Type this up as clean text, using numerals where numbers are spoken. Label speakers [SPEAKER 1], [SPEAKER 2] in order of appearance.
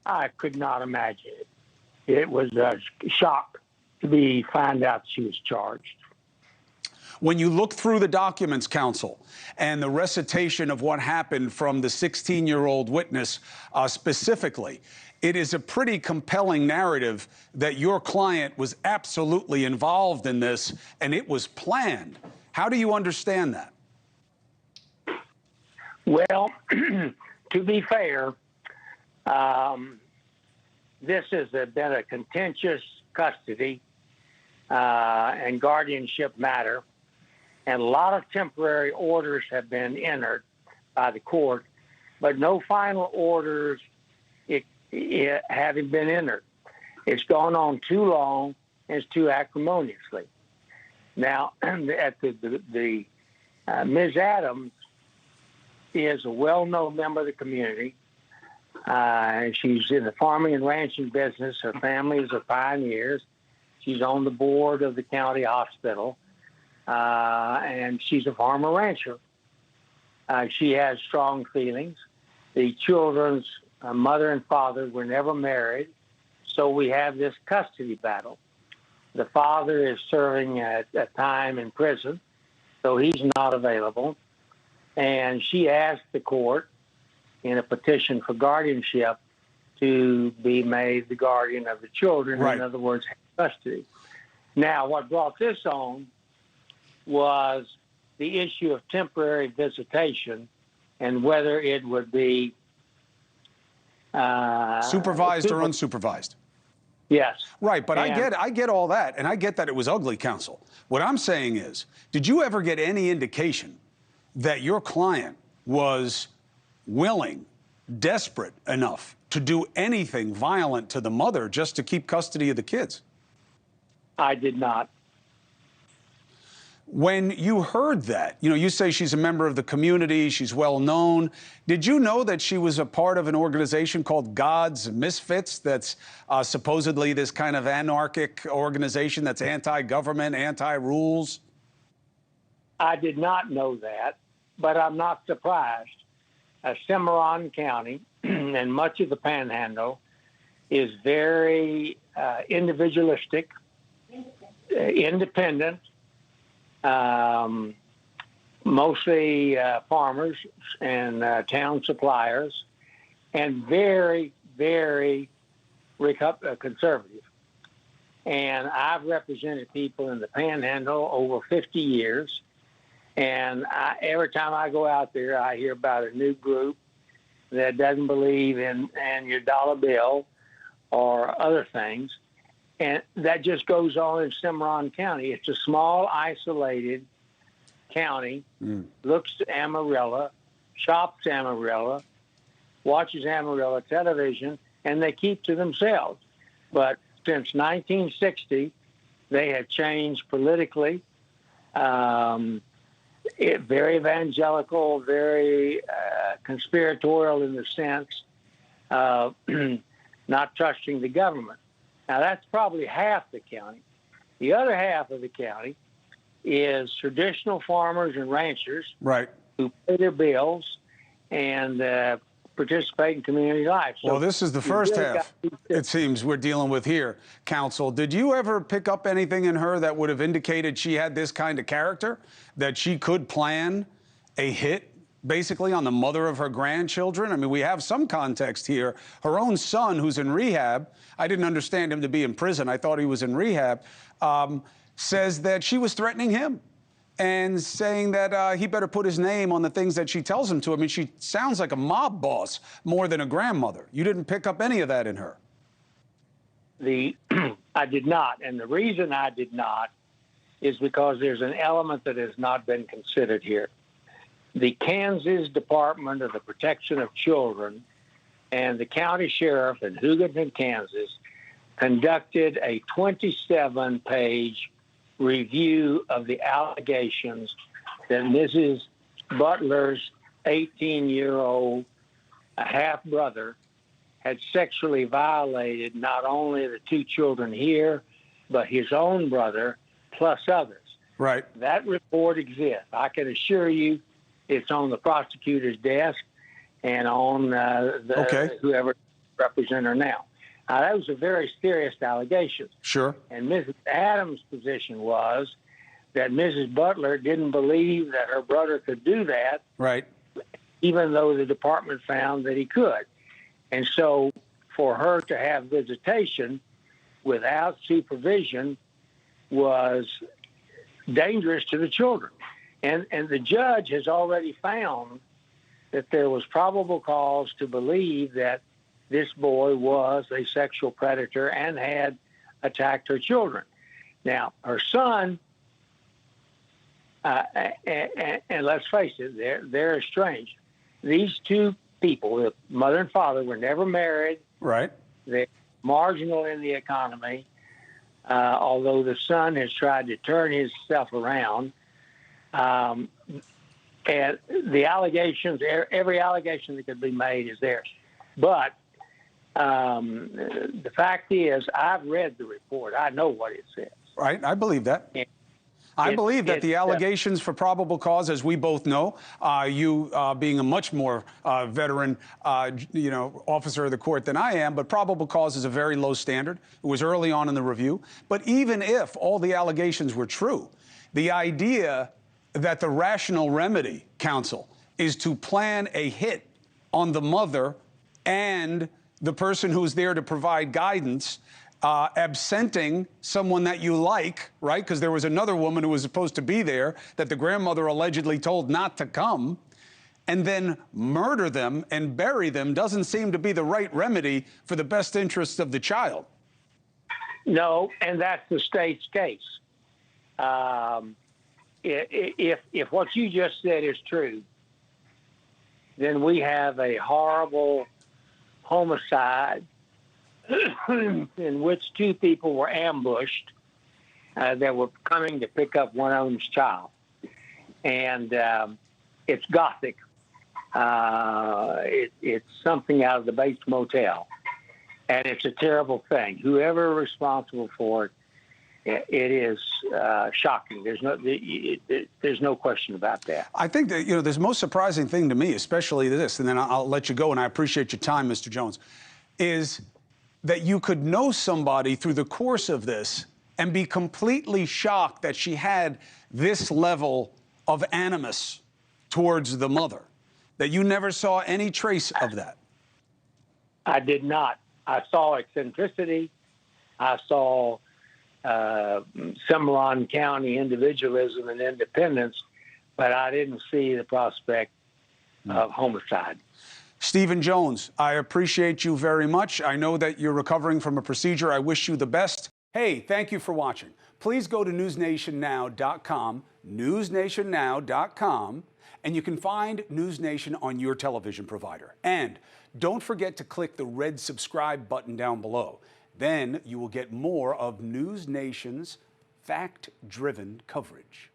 [SPEAKER 1] I could not imagine it. It was a shock to find out she was charged.
[SPEAKER 2] When you look through the documents, counsel, and the recitation of what happened from the 16-year-old witness specifically, it is a pretty compelling narrative that your client was absolutely involved in this and it was planned. How do you understand that?
[SPEAKER 1] Well, to be fair, this has been a contentious custody and guardianship matter, and a lot of temporary orders have been entered by the court, but no final orders having been entered. It's gone on too long and it's too acrimoniously. Now, Ms. Adams is a well-known member of the community. She's in the farming and ranching business. Her family is pioneers. She's on the board of the county hospital, and she's a farmer rancher. She has strong feelings. The children's mother and father were never married, so we have this custody battle. The father is serving a time in prison, so he's not available. And she asked the court in a petition for guardianship to be made the guardian of the children,
[SPEAKER 2] right.
[SPEAKER 1] In other words, custody. Now, what brought this on was the issue of temporary visitation and whether it would be
[SPEAKER 2] supervised or unsupervised.
[SPEAKER 1] Yes.
[SPEAKER 2] Right, but I get all that, and I get that it was ugly, counsel. What I'm saying is, did you ever get any indication that your client was willing, desperate enough to do anything violent to the mother just to keep custody of the kids?
[SPEAKER 1] I did not.
[SPEAKER 2] When you heard that, you say she's a member of the community, she's well known. Did you know that she was a part of an organization called God's Misfits that's supposedly this kind of anarchic organization that's anti-government, anti-rules?
[SPEAKER 1] I did not know that, but I'm not surprised. Cimarron County and much of the Panhandle is very individualistic, independent, mostly farmers and town suppliers, and very, very conservative. And I've represented people in the Panhandle over 50 years. And every time I go out there, I hear about a new group that doesn't believe in your dollar bill or other things. And that just goes on in Cimarron County. It's a small, isolated county, looks to Amarillo, shops Amarillo, watches Amarillo television, and they keep to themselves. But since 1960, they have changed politically. Very evangelical, very conspiratorial in the sense of not trusting the government. Now, that's probably half the county. The other half of the county is traditional farmers and ranchers,
[SPEAKER 2] right,
[SPEAKER 1] who pay their bills and participate in community life. So
[SPEAKER 2] well, this is the first half, it seems, we're dealing with here. Counsel, did you ever pick up anything in her that would have indicated she had this kind of character, that she could plan a hit, basically, on the mother of her grandchildren? I mean, we have some context here. Her own son, who's in rehab, I didn't understand him to be in prison. I thought he was in rehab, says that she was threatening him and saying that he better put his name on the things that she tells him to. I mean, she sounds like a mob boss more than a grandmother. You didn't pick up any of that in her.
[SPEAKER 1] I did not. And the reason I did not is because there's an element that has not been considered here. The Kansas Department of the Protection of Children and the county sheriff in Hugoton, Kansas, conducted a 27-page review of the allegations that Mrs. Butler's 18-year-old half-brother had sexually violated not only the two children here, but his own brother, plus others.
[SPEAKER 2] Right.
[SPEAKER 1] That report exists. I can assure you it's on the prosecutor's desk and on whoever represent her now. That was a very serious allegation.
[SPEAKER 2] Sure.
[SPEAKER 1] And Mrs. Adams' position was that Mrs. Butler didn't believe that her brother could do that,
[SPEAKER 2] right,
[SPEAKER 1] even though the department found that he could. And so for her to have visitation without supervision was dangerous to the children. And the judge has already found that there was probable cause to believe that this boy was a sexual predator and had attacked her children. Now, her son, and let's face it, they're estranged. These two people, the mother and father, were never married.
[SPEAKER 2] Right.
[SPEAKER 1] They're marginal in the economy, although the son has tried to turn himself around. And the allegations, every allegation that could be made is theirs. But the fact is, I've read the report. I know what it says.
[SPEAKER 2] Right. I believe that. I believe that the allegations for probable cause, as we both know, you being a much more veteran, officer of the court than I am, but probable cause is a very low standard. It was early on in the review. But even if all the allegations were true, the idea that the rational remedy, counsel, is to plan a hit on the mother and the person who's there to provide guidance, absenting someone that you like, right? Because there was another woman who was supposed to be there that the grandmother allegedly told not to come, and then murder them and bury them doesn't seem to be the right remedy for the best interests of the child.
[SPEAKER 1] No, and that's the state's case. If what you just said is true, then we have a horrible homicide in which two people were ambushed that were coming to pick up one of them's child. And it's gothic. It's something out of the Bates Motel. And it's a terrible thing. Whoever is responsible for it, it is shocking. There's no question about that.
[SPEAKER 2] I think that, the most surprising thing to me, especially this, and then I'll let you go, and I appreciate your time, Mr. Jones, is that you could know somebody through the course of this and be completely shocked that she had this level of animus towards the mother, that you never saw any trace of that.
[SPEAKER 1] I did not. I saw eccentricity. I saw Cimarron County individualism and independence, but I didn't see the prospect of homicide.
[SPEAKER 2] Stephen Jones, I appreciate you very much. I know that you're recovering from a procedure. I wish you the best. Hey, thank you for watching. Please go to newsnationnow.com, newsnationnow.com, and you can find NewsNation on your television provider. And don't forget to click the red subscribe button down below. Then you will get more of NewsNation's fact-driven coverage.